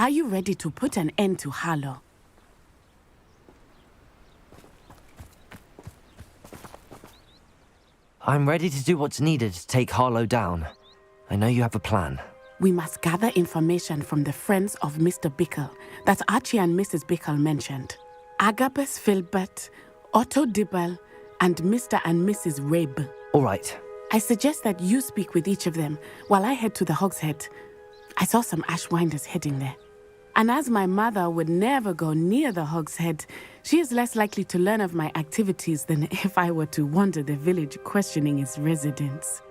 Are you ready to put an end to Harlow? I'm ready to do what's needed to take Harlow down. I know you have a plan. We must gather information from the friends of Mr. Bickle that Archie and Mrs. Bickle mentioned. Agabus Filbert, Otto Dibble, and Mr. and Mrs. Rabe. All right. I suggest that you speak with each of them while I head to the Hog's Head. I saw some Ashwinders heading there. And as my mother would never go near the Hog's Head, she is less likely to learn of my activities than if I were to wander the village questioning its residents.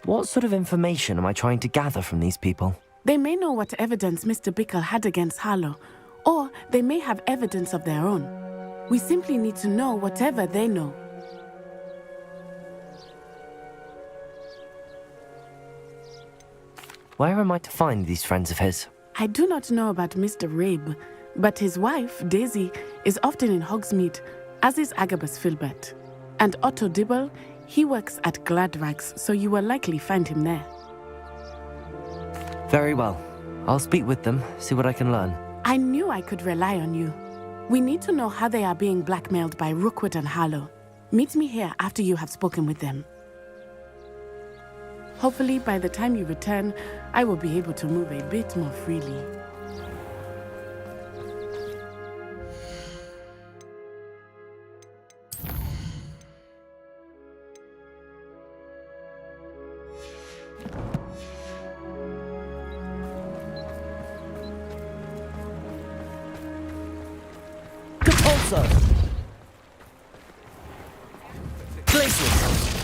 What sort of information am I trying to gather from these people? They may know what evidence Mr. Bickle had against Harlow, or they may have evidence of their own. We simply need to know whatever they know. Where am I to find these friends of his? I do not know about Mr. Rabe, but his wife, Daisy, is often in Hogsmeade, as is Agabus Filbert. And Otto Dibble, he works at Gladrags, so you will likely find him there. Very well. I'll speak with them, see what I can learn. I knew I could rely on you. We need to know how they are being blackmailed by Rookwood and Harlow. Meet me here after you have spoken with them. Hopefully, by the time you return, I will be able to move a bit more freely. Compulso! Glacius!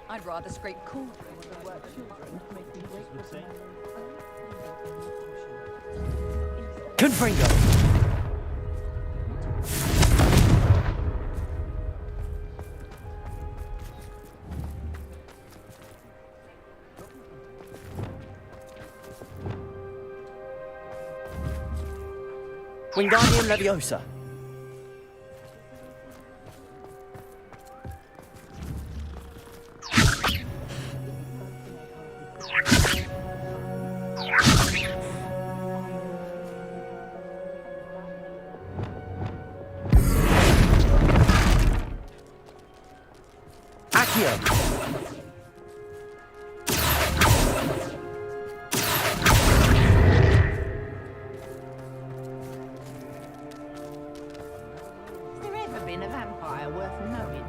I'd rather scrape cool than work children to make me wait for them. Confringo! Wingardium Leviosa! Has there ever been a vampire worth knowing?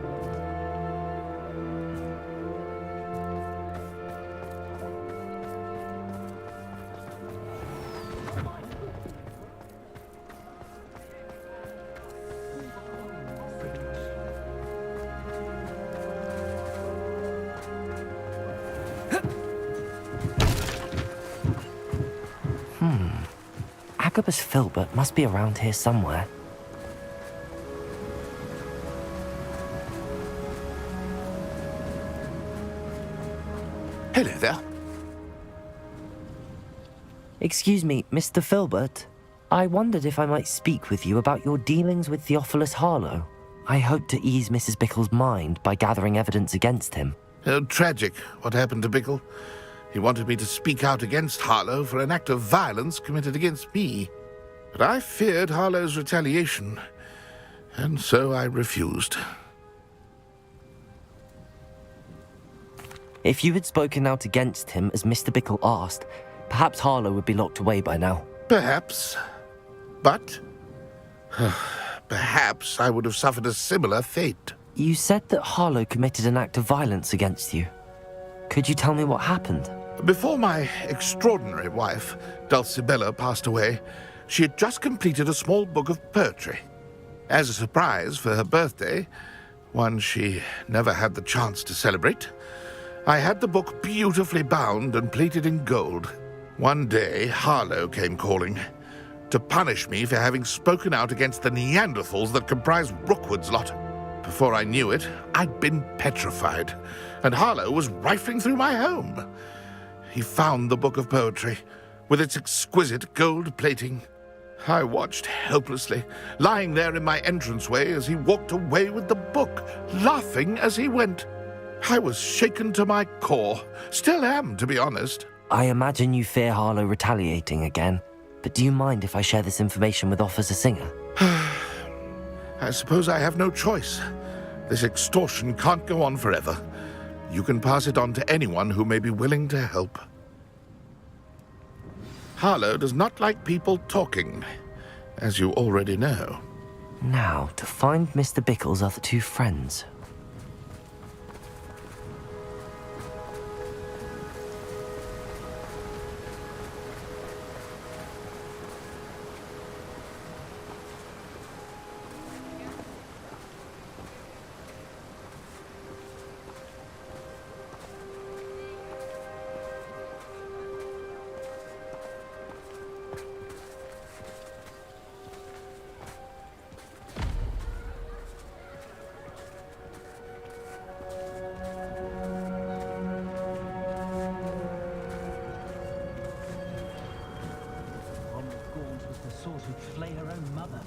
Agabus Filbert must be around here somewhere. Hello there. Excuse me, Mr. Filbert. I wondered if I might speak with you about your dealings with Theophilus Harlow. I hope to ease Mrs. Bickle's mind by gathering evidence against him. Tragic, what happened to Bickle. He wanted me to speak out against Harlow for an act of violence committed against me. But I feared Harlow's retaliation, and so I refused. If you had spoken out against him as Mr. Bickle asked, perhaps Harlow would be locked away by now. Perhaps. But perhaps I would have suffered a similar fate. You said that Harlow committed an act of violence against you. Could you tell me what happened? Before my extraordinary wife, Dulcibella, passed away, she had just completed a small book of poetry. As a surprise for her birthday, one she never had the chance to celebrate, I had the book beautifully bound and plated in gold. One day, Harlow came calling to punish me for having spoken out against the Neanderthals that comprised Rookwood's lot. Before I knew it, I'd been petrified, and Harlow was rifling through my home. He found the book of poetry, with its exquisite gold plating. I watched helplessly, lying there in my entranceway as he walked away with the book, laughing as he went. I was shaken to my core. Still am, to be honest. I imagine you fear Harlow retaliating again, but do you mind if I share this information with Officer Singer? I suppose I have no choice. This extortion can't go on forever. You can pass it on to anyone who may be willing to help. Harlow does not like people talking, as you already know. Now, to find Mr. Bickle's other two friends. Who'd slay her own mother.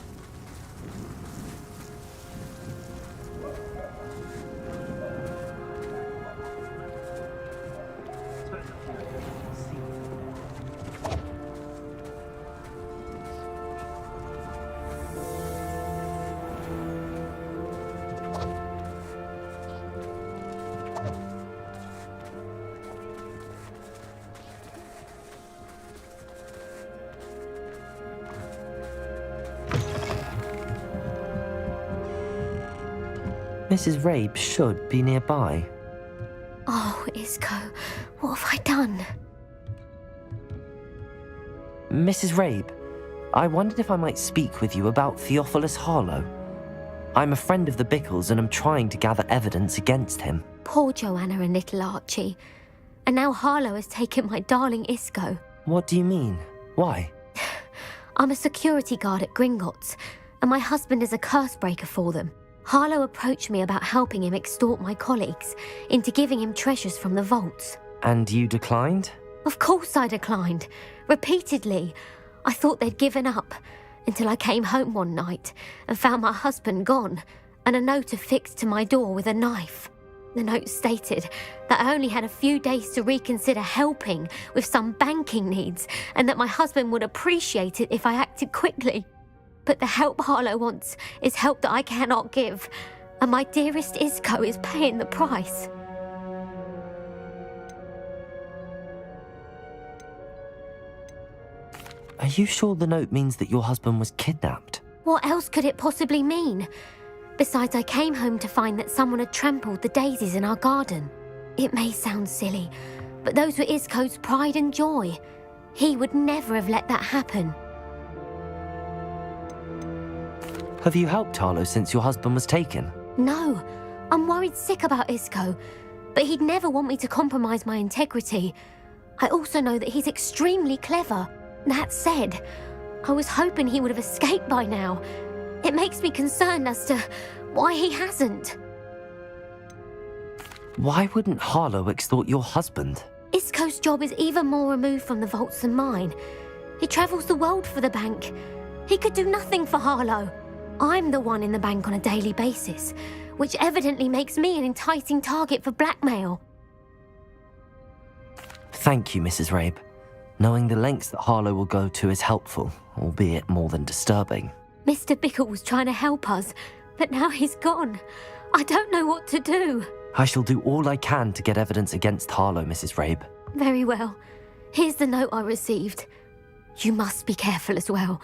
Mrs. Rabe should be nearby. Oh, Isco, what have I done? Mrs. Rabe, I wondered if I might speak with you about Theophilus Harlow. I'm a friend of the Bickles and am trying to gather evidence against him. Poor Joanna and little Archie. And now Harlow has taken my darling Isco. What do you mean? Why? I'm a security guard at Gringotts, and my husband is a curse breaker for them. Harlow approached me about helping him extort my colleagues into giving him treasures from the vaults. And you declined? Of course I declined. Repeatedly. I thought they'd given up, until I came home one night and found my husband gone, and a note affixed to my door with a knife. The note stated that I only had a few days to reconsider helping with some banking needs, and that my husband would appreciate it if I acted quickly. But the help Harlow wants is help that I cannot give, and my dearest Isco is paying the price. Are you sure the note means that your husband was kidnapped? What else could it possibly mean? Besides, I came home to find that someone had trampled the daisies in our garden. It may sound silly, but those were Isco's pride and joy. He would never have let that happen. Have you helped Harlow since your husband was taken? No, I'm worried sick about Isco, but he'd never want me to compromise my integrity. I also know that he's extremely clever. That said, I was hoping he would have escaped by now. It makes me concerned as to why he hasn't. Why wouldn't Harlow extort your husband? Isco's job is even more removed from the vaults than mine. He travels the world for the bank. He could do nothing for Harlow. I'm the one in the bank on a daily basis, which evidently makes me an enticing target for blackmail. Thank you, Mrs. Rabe. Knowing the lengths that Harlow will go to is helpful, albeit more than disturbing. Mr. Bickle was trying to help us, but now he's gone. I don't know what to do. I shall do all I can to get evidence against Harlow, Mrs. Rabe. Very well. Here's the note I received. You must be careful as well.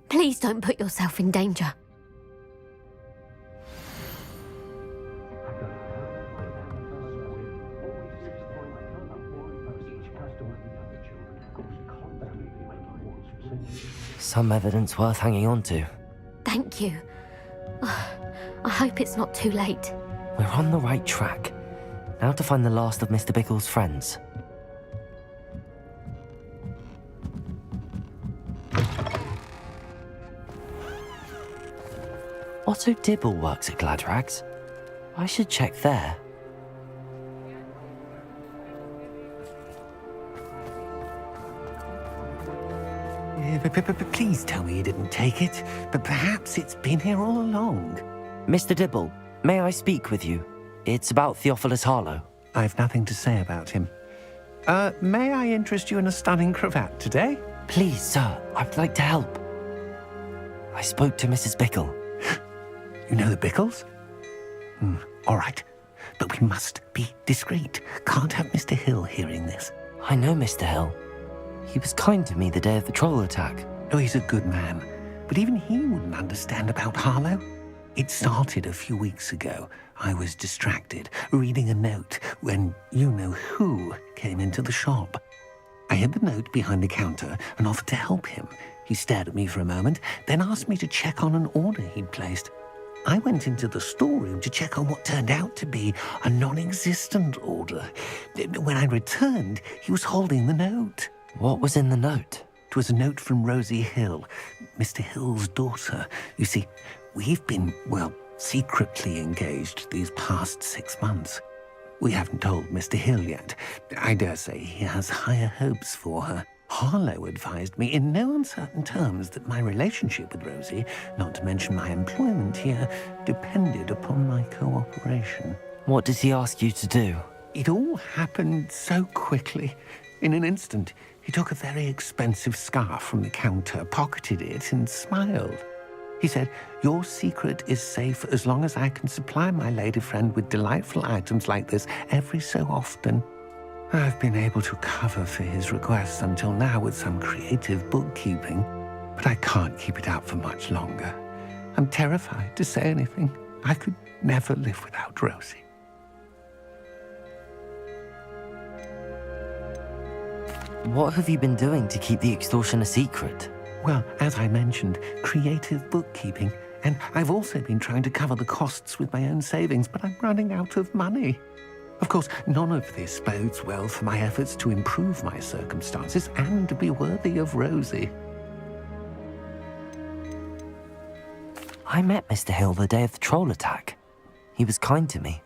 Please don't put yourself in danger. Some evidence worth hanging on to. Thank you. I hope it's not too late. We're on the right track. Now to find the last of Mr. Bickle's friends. Otto Dibble works at Gladrags. I should check there. Please tell me you didn't take it, but perhaps it's been here all along. Mr. Dibble, may I speak with you? It's about Theophilus Harlow. I've nothing to say about him. May I interest you in a stunning cravat today? Please, sir, I'd like to help. I spoke to Mrs. Bickle. You know the Bickles? All right. But we must be discreet. Can't have Mr. Hill hearing this. I know Mr. Hill. He was kind to me the day of the troll attack. Oh, he's a good man. But even he wouldn't understand about Harlow. It started a few weeks ago. I was distracted, reading a note, when you-know-who came into the shop. I hid the note behind the counter and offered to help him. He stared at me for a moment, then asked me to check on an order he'd placed. I went into the storeroom to check on what turned out to be a non-existent order. When I returned, he was holding the note. What was in the note? It was a note from Rosie Hill, Mr. Hill's daughter. You see, we've been, secretly engaged these past 6 months. We haven't told Mr. Hill yet. I dare say he has higher hopes for her. Harlow advised me in no uncertain terms that my relationship with Rosie, not to mention my employment here, depended upon my cooperation. What did he ask you to do? It all happened so quickly. In an instant, he took a very expensive scarf from the counter, pocketed it, and smiled. He said, "Your secret is safe as long as I can supply my lady friend with delightful items like this every so often." I've been able to cover for his requests until now with some creative bookkeeping, but I can't keep it up for much longer. I'm terrified to say anything. I could never live without Rosie. What have you been doing to keep the extortion a secret? Well, as I mentioned, creative bookkeeping. And I've also been trying to cover the costs with my own savings, but I'm running out of money. Of course, none of this bodes well for my efforts to improve my circumstances and to be worthy of Rosie. I met Mr. Hill the day of the troll attack. He was kind to me.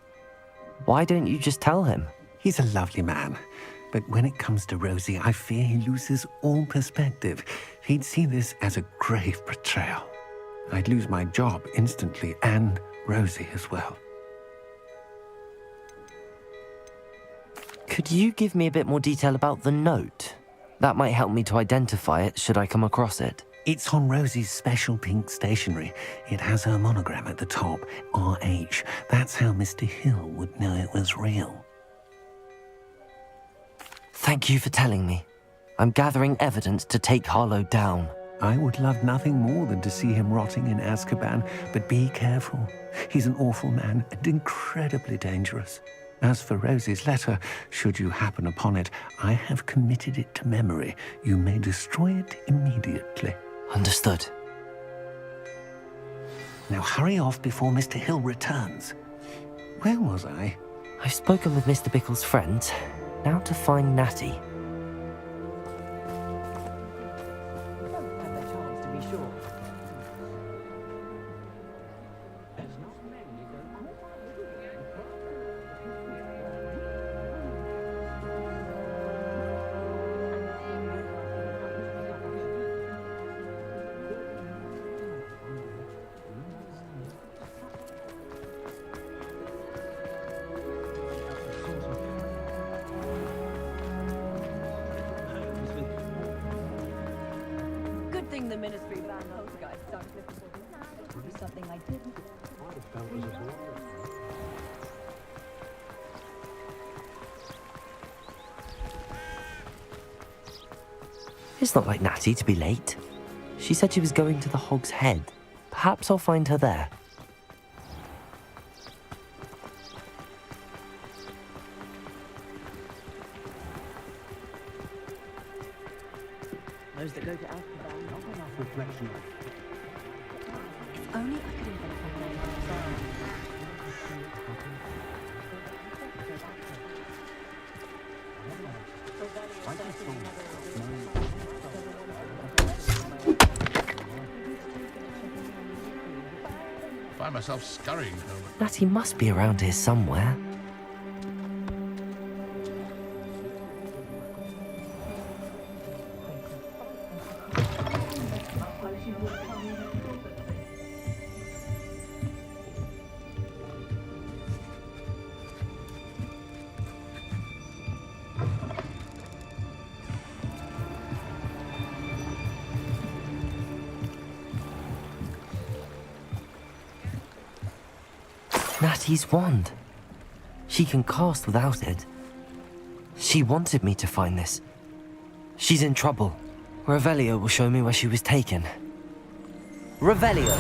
Why don't you just tell him? He's a lovely man. But when it comes to Rosie, I fear he loses all perspective. He'd see this as a grave betrayal. I'd lose my job instantly, and Rosie as well. Could you give me a bit more detail about the note? That might help me to identify it should I come across it. It's on Rosie's special pink stationery. It has her monogram at the top, RH. That's how Mr. Hill would know it was real. Thank you for telling me. I'm gathering evidence to take Harlow down. I would love nothing more than to see him rotting in Azkaban, but be careful. He's an awful man and incredibly dangerous. As for Rosie's letter, should you happen upon it, I have committed it to memory. You may destroy it immediately. Understood. Now hurry off before Mr. Hill returns. Where was I? I've spoken with Mr. Bickle's friends. Now to find Natty. Don't have the chance to be sure. Good thing the ministry banned those guys. It was something I didn't. It's not like Natty to be late. She said she was going to the Hog's Head. Perhaps I'll find her there. Those that go to Azkaban, not enough reflection. If only I could invent Find myself scurrying home. Natty must be around here somewhere. Natty's wand. She can cast without it. She wanted me to find this. She's in trouble. Revelio will show me where she was taken. Revelio!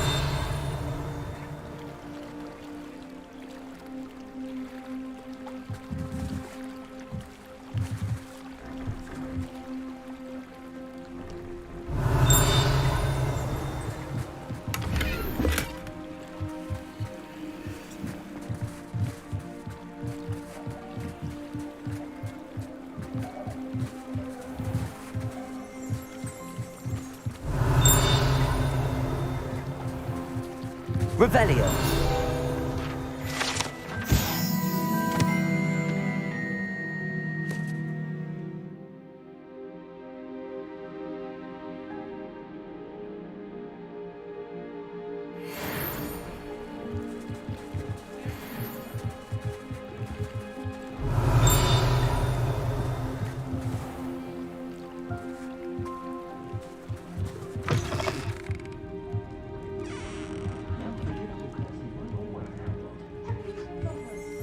Revelio!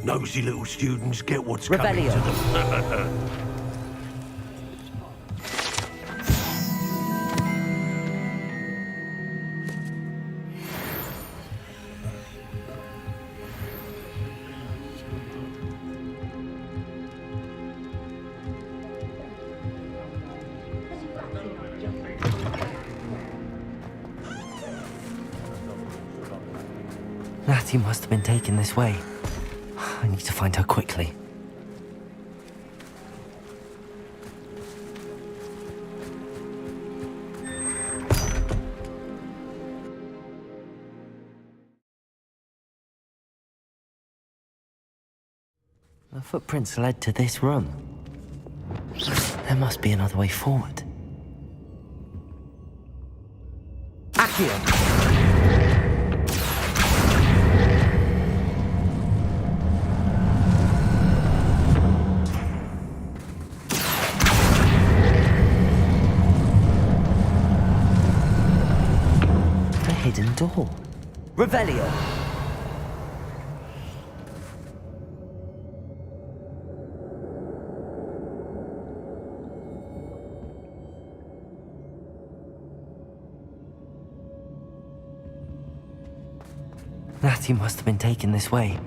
Nosy little students get what's coming Revelio. to them. Natty must have been taken this way. I need to find her quickly. The footprints led to this room. There must be another way forward. Accio! Hidden door. Revelio! Natty must have been taken this way.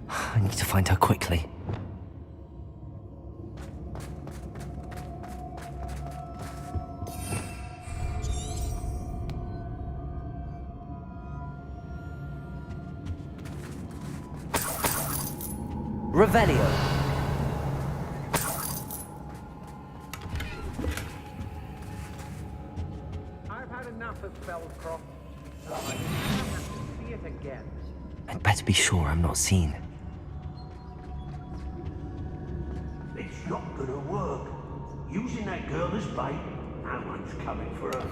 I need to find her quickly. Revelio. I've had enough of Spellcroft. I don't have to see it again. I'd better be sure I'm not seen. It's not gonna work. Using that girl as bait, no one's coming for her.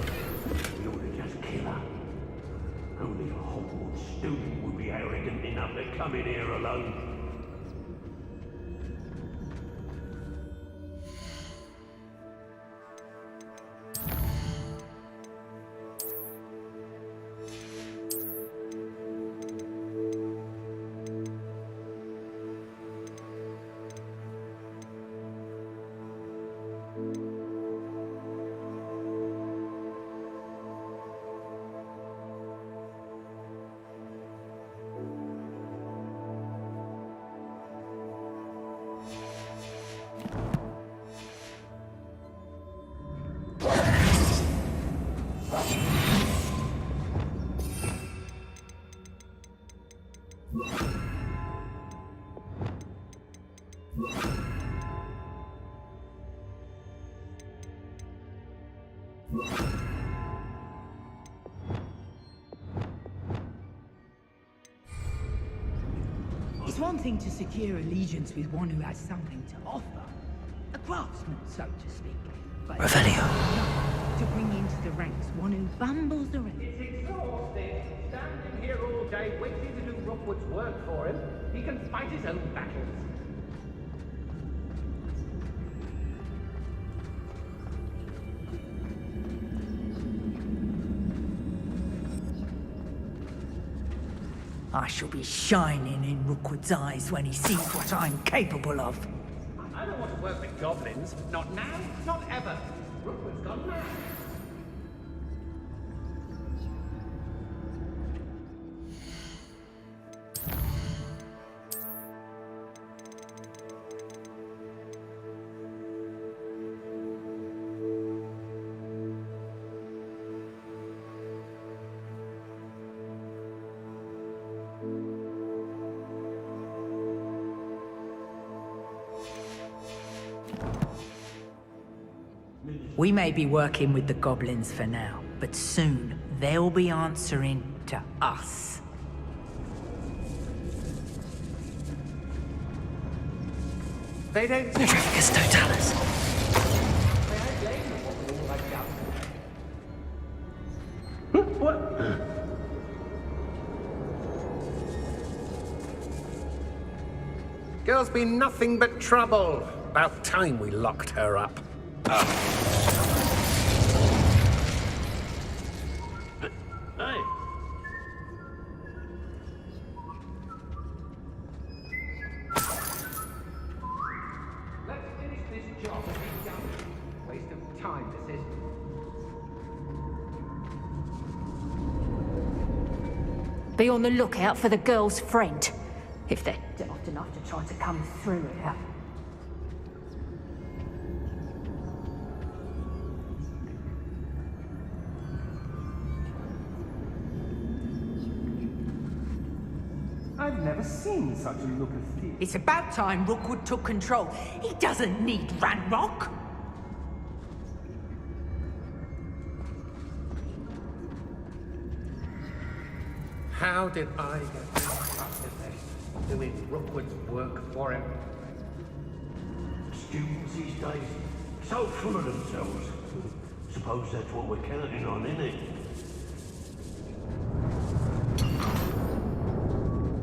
We ought to just kill her. Only a Hogwarts student would be arrogant enough to come in here alone. It's one thing to secure allegiance with one who has something to offer, a craftsman, so to speak. But Revelio. to bring into the ranks one who bumbles around. It's exhausting. Standing here all day waiting to do Rockwood's work for him. He can fight his own battles. I shall be shining in Rookwood's eyes when he sees what I'm capable of. I don't want to work with goblins. Not now, not ever. Rookwood's gone mad. We may be working with the goblins for now, but soon they'll be answering to us. They don't... Petrificus totalis. What? Girl's been nothing but trouble. About time we locked her up. Hey, Let's finish this job and be done. Waste of time, this is. Be on the lookout for the girl's friend, if they're daft enough to try to come through here. I've never seen such a look of fear. It's about time Rookwood took control. He doesn't need Ranrock. How did I get mixed up in this? Doing Rookwood's work for him? students these days, so full of themselves. Suppose that's what we're counting on, innit?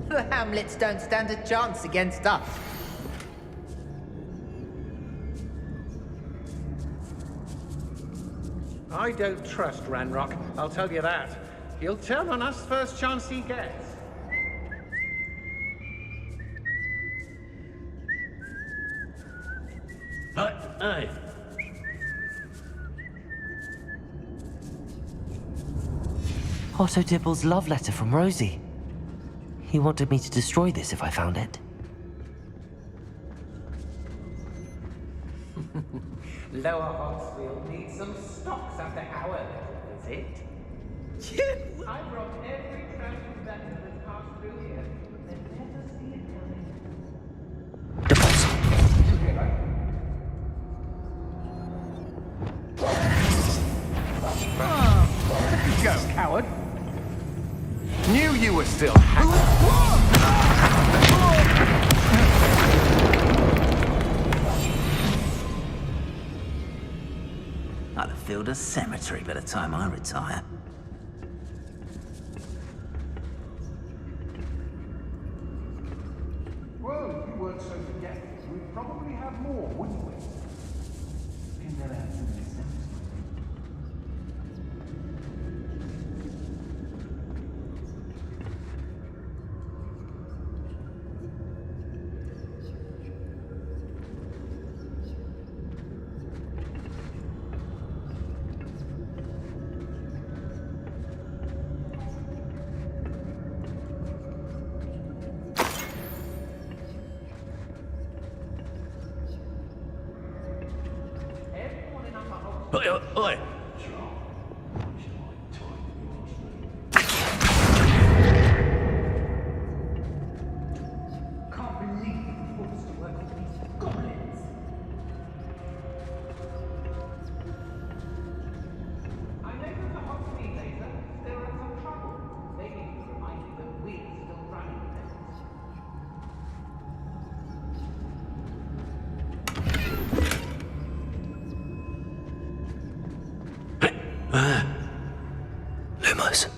The Hamlets don't stand a chance against us. I don't trust Ranrock, I'll tell you that. He'll turn on us first chance he gets. Hey, Otto Dibble's love letter from Rosie. He wanted me to destroy this if I found it. Lower Hogsfield needs some stocks after our little visit. I've robbed every traveling vendor that's passed through here. They never see it coming. Deposit. Go, coward. Knew you were still I'd have filled a cemetery by the time I retire. Well, if you weren't so forgetful, we'd probably have more, wouldn't we? Spin that out in the cemetery. oi, oi! Can't believe you forced to work with these goblins. I know that the Hogsmeade laser still in some trouble. They need to remind you that we're still running them. Lumos.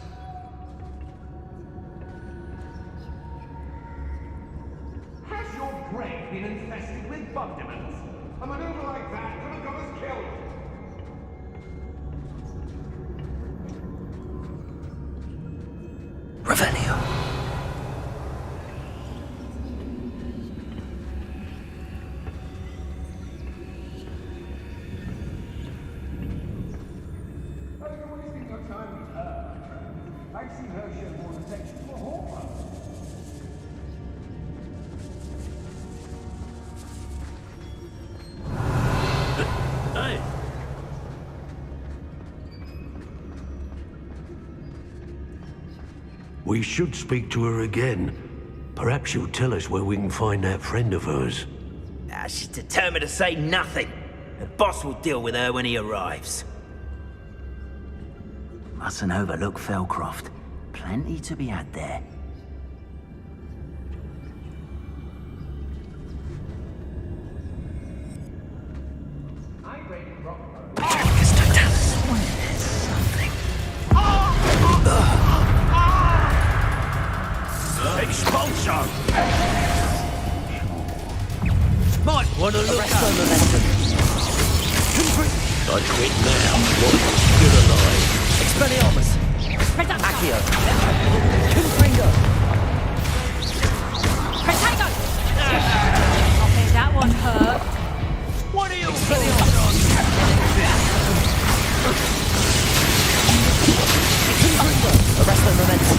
Has your brain been infested with bug demons? A maneuver like that could have got us killed. Revelio. Hey! We should speak to her again. Perhaps she'll tell us where we can find that friend of hers. She's determined to say nothing. The boss will deal with her when he arrives. Mustn't overlook Felcroft. Plenty to be had there. I raided Rockford. Expulsion! Might want to look up. I quit now. What? Still alive. Expelliarmus! Accio! Confringo! Protego! I think that one hurt. What are you Arresto momentum!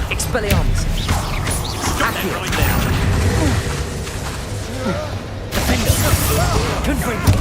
Expelliarmus! Accio! Defendo! Confringo!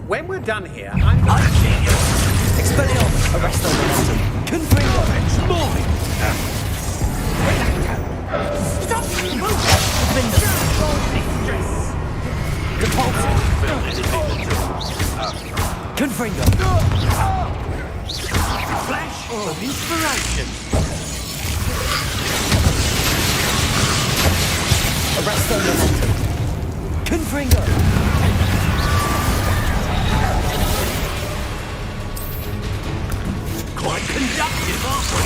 When we're done here, I'm going to see you. Expelliarmus! Arresto momentum! Confringo! It's mine! Stop moving! Distress! Confringo! Flash of inspiration! Arresto momentum! Confringo! Quite conductive, aren't we?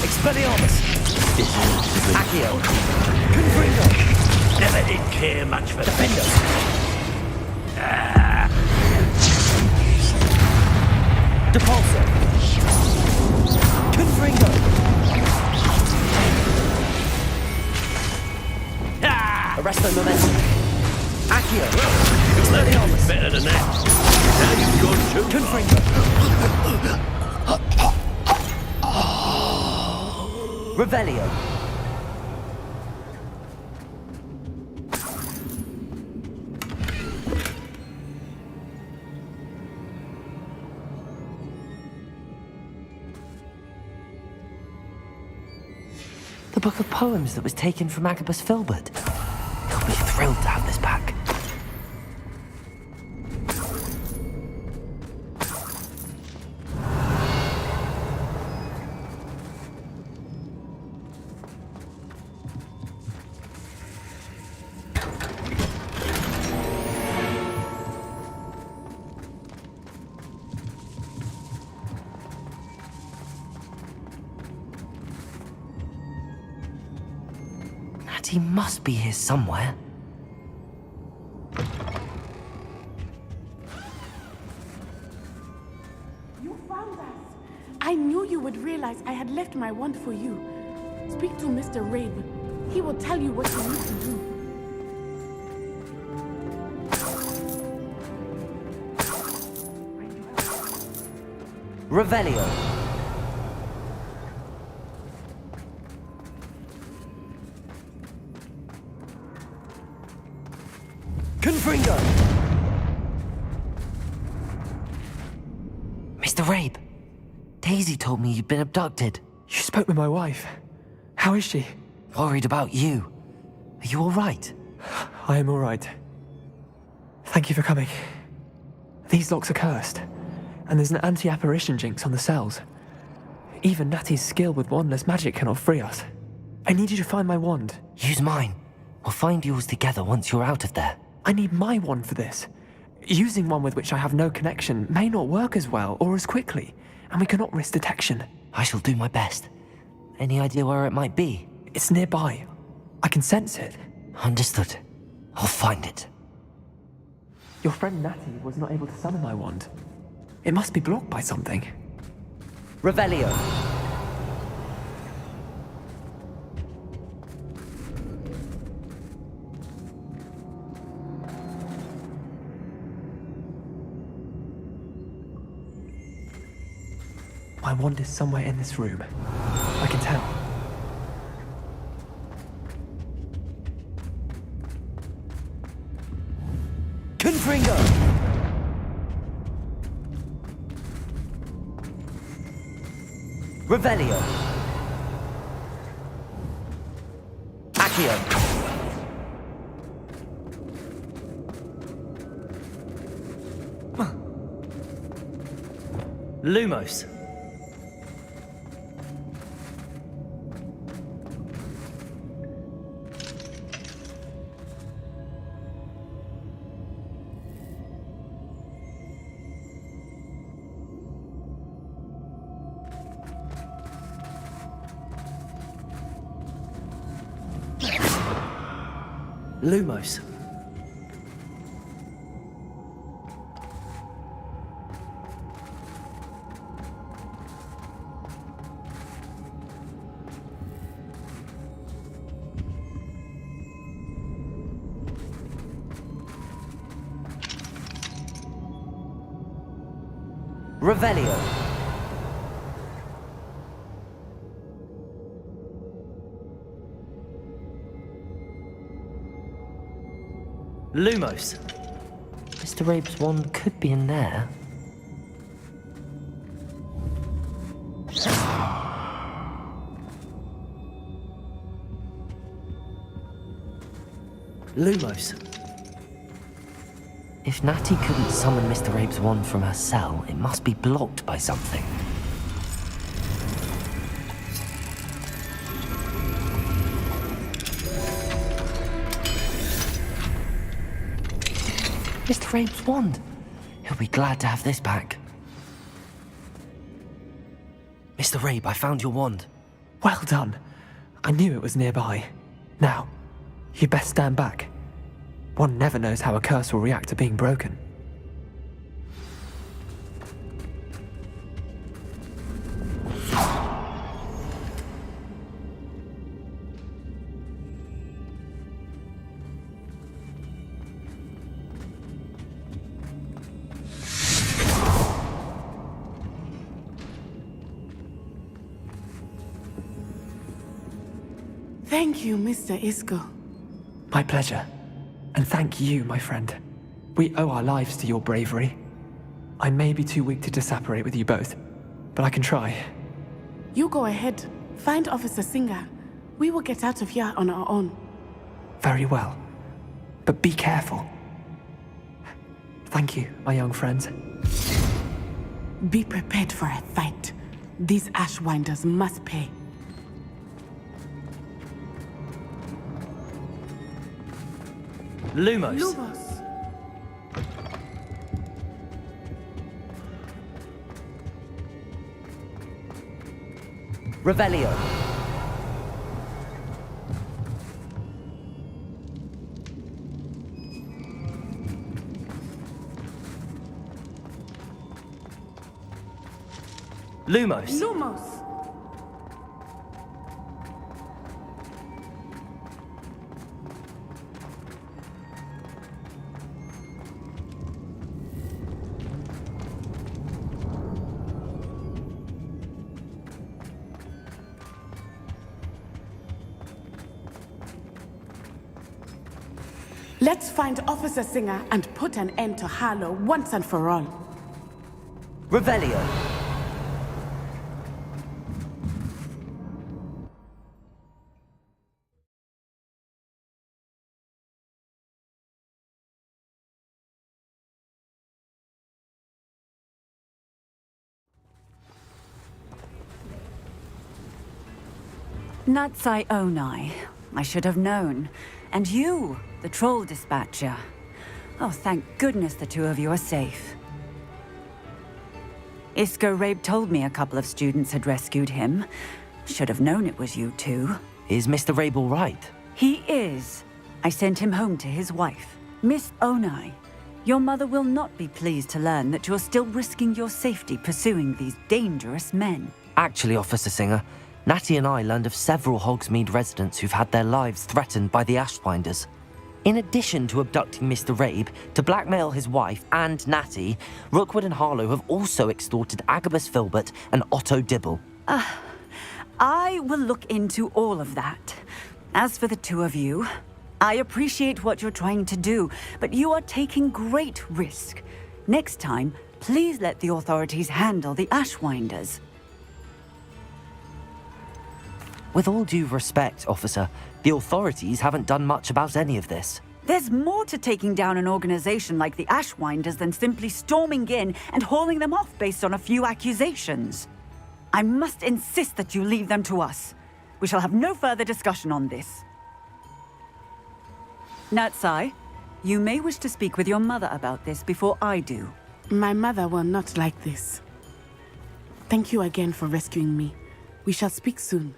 Expelliarmus! Accio! Confringo! Never did care much for Defendo! Depulso! Confringo! Arresto momentum! Accio! Expelliarmus! Better than that. Now you've gone too Confringo! Revelio! The book of poems that was taken from Agabus Filbert. He'll be thrilled to have this back. He must be here somewhere. You found us. I knew you would realize I had left my wand for you. Speak to Mr. Rabe. He will tell you what you need to do. Revelio. Confringo! Mr. Rabe, Daisy told me you'd been abducted. You spoke with my wife. How is she? Worried about you. Are you all right? I am all right. Thank you for coming. These locks are cursed, and there's an anti-apparition jinx on the cells. Even Natty's skill with wandless magic cannot free us. I need you to find my wand. Use mine. We'll find yours together once you're out of there. I need my wand for this. Using one with which I have no connection may not work as well or as quickly, and we cannot risk detection. I shall do my best. Any idea where it might be? It's nearby. I can sense it. Understood. I'll find it. Your friend Natty was not able to summon my wand. It must be blocked by something. Revelio. My wand is somewhere in this room. I can tell. Confringo! Revelio. Accio. Lumos. Lumos. Revelio. Lumos. Mr. Rabe's wand could be in there. Lumos. If Natty couldn't summon Mr. Rabe's wand from her cell, it must be blocked by something. Mr. Rabe's wand! He'll be glad to have this back. Mr. Rabe, I found your wand. Well done. I knew it was nearby. Now, you best stand back. One never knows how a curse will react to being broken. Thank you, Mr. Isco. My pleasure. And thank you, my friend. We owe our lives to your bravery. I may be too weak to disapparate with you both, but I can try. You go ahead. Find Officer Singer. We will get out of here on our own. Very well. But be careful. Thank you, my young friends. Be prepared for a fight. These Ashwinders must pay. Lumos. Lumos. Revelio. Lumos. Lumos. Let's find Officer Singer and put an end to Harlow once and for all. Revelio. Natsai Onai. I should have known. And you, the troll dispatcher. Oh, thank goodness the two of you are safe. Isco Rabe told me a couple of students had rescued him. Should have known it was you two. Is Mr. Rabe all right? He is. I sent him home to his wife. Miss Onai, your mother will not be pleased to learn that you're still risking your safety pursuing these dangerous men. Actually, Officer Singer, Natty and I learned of several Hogsmeade residents who've had their lives threatened by the Ashwinders. In addition to abducting Mr. Rabe to blackmail his wife and Natty, Rookwood and Harlow have also extorted Agabus Filbert and Otto Dibble. I will look into all of that. As for the two of you, I appreciate what you're trying to do, but you are taking great risk. Next time, please let the authorities handle the Ashwinders. With all due respect, officer, the authorities haven't done much about any of this. There's more to taking down an organization like the Ashwinders than simply storming in and hauling them off based on a few accusations. I must insist that you leave them to us. We shall have no further discussion on this. Natsai, you may wish to speak with your mother about this before I do. My mother will not like this. Thank you again for rescuing me. We shall speak soon.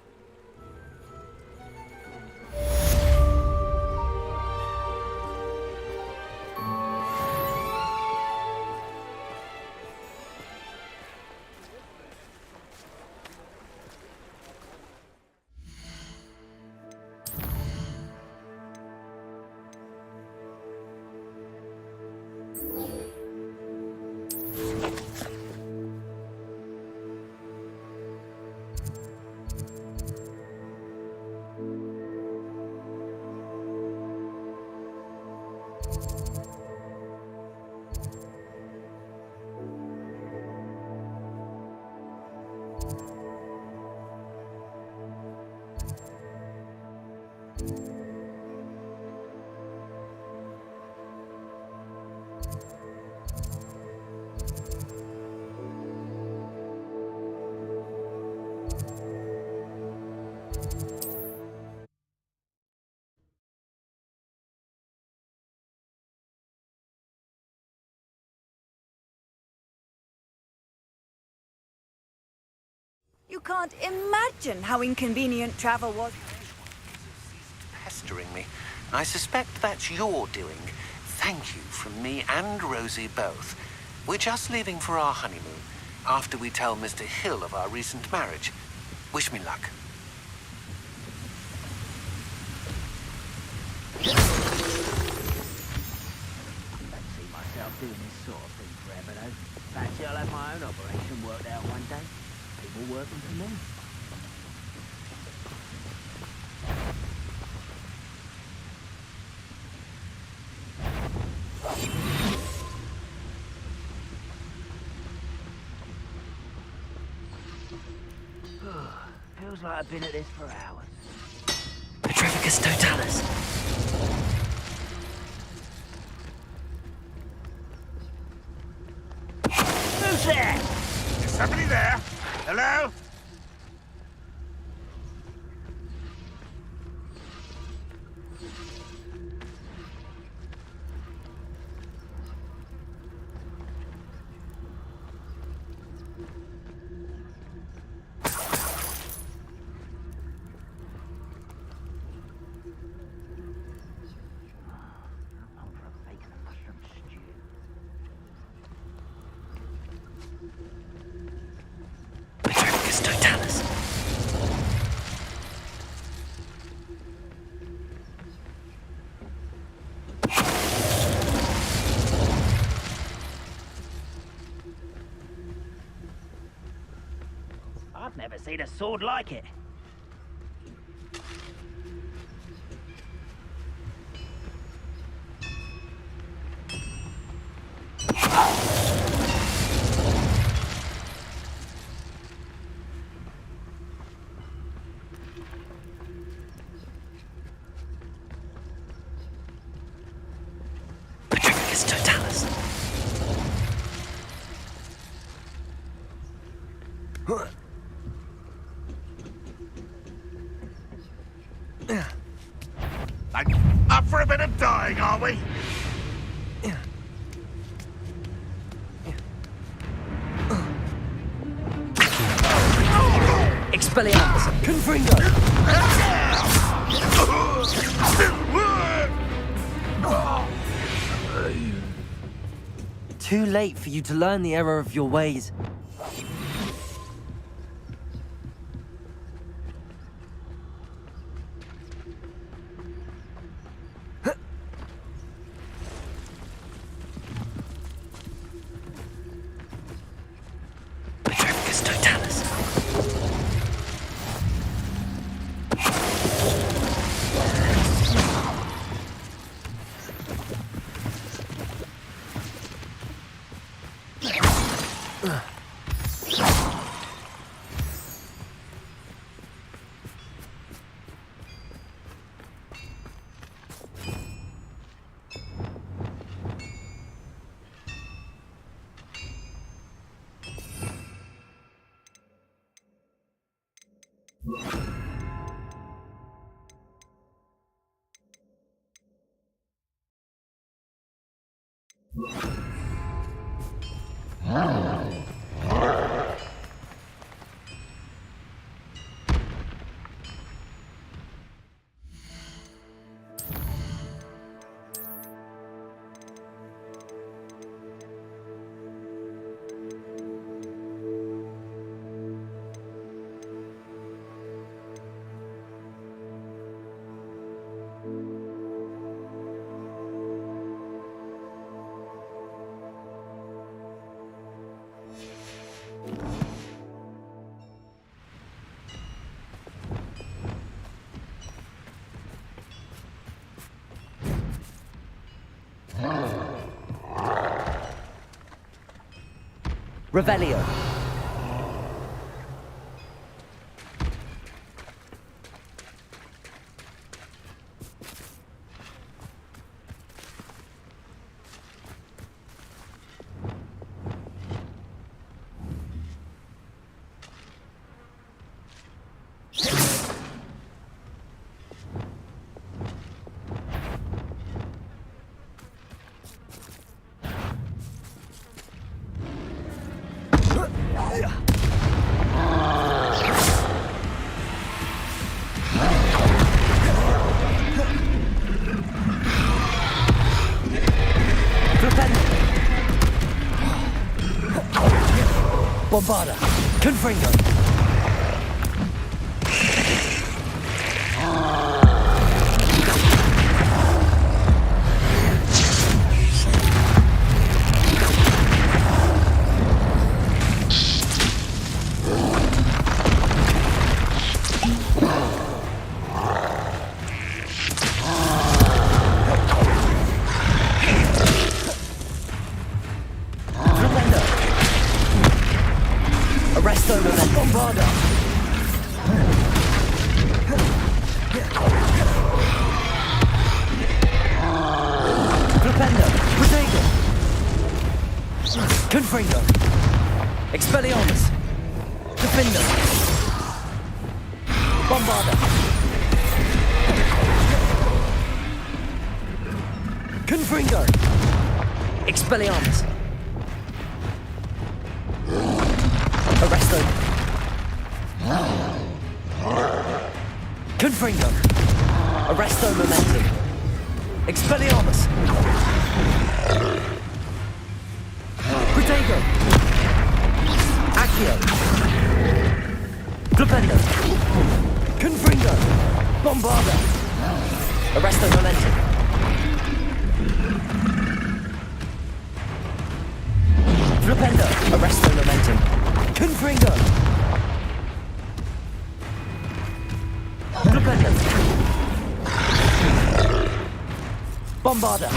You can't imagine how inconvenient travel was. Pestering me. I suspect that's your doing. Thank you from me and Rosie both. We're just leaving for our honeymoon, after we tell Mr. Hill of our recent marriage. Wish me luck. I don't see myself doing this sort of thing forever, though. Perhaps I'll have my own operation worked out one day. People working for me. Feels like I've been at this for hours. Petrificus Totalis. Who's there? Is somebody there? Hello? Petrificus Totalis. I've never seen a sword like it. Petrificus Totalis. Expelliarmus! Confringo! Too late for you to learn the error of your ways. Petrificus totalis. Revelio. Bombarda. Confringo. Confringo. Expelliarmus. Defender. Bombarda. Confringo. Expelliarmus. Arresto. Confringo. Arresto momentum. Expelliarmus. Protego. Accio. Flipendo. Confringo. Bombarda. Arresto momentum. Flipendo. Arresto momentum. Confringo. Flipendo. Bombarda.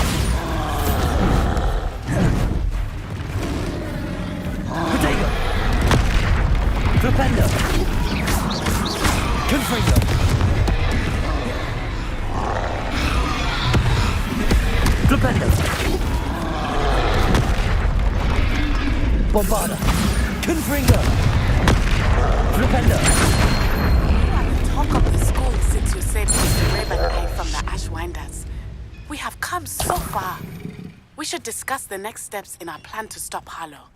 Protego. Flipendo. Confringo. Flipendo. Bombarda. Confringo. Flipendo. Talk of the school since you saved Mr. Raveneye from the Ashwinders. We have come so far. We should discuss the next steps in our plan to stop Harlow.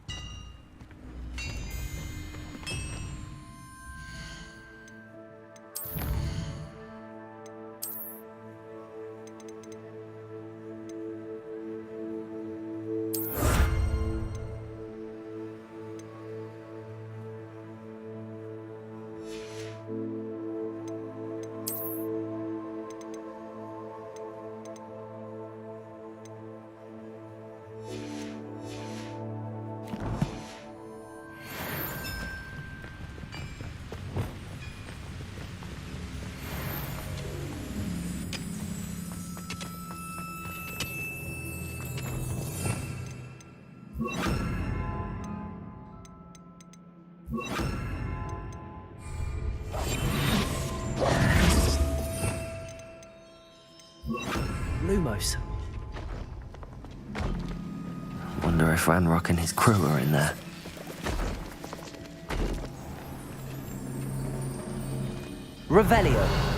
Lumos. Wonder if Ranrock and his crew are in there. Revelio.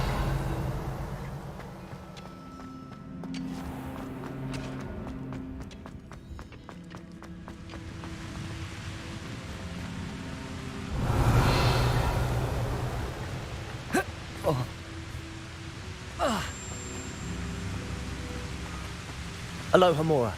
Aloha Mora.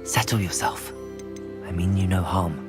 Settle yourself. I mean you no harm.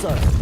sir.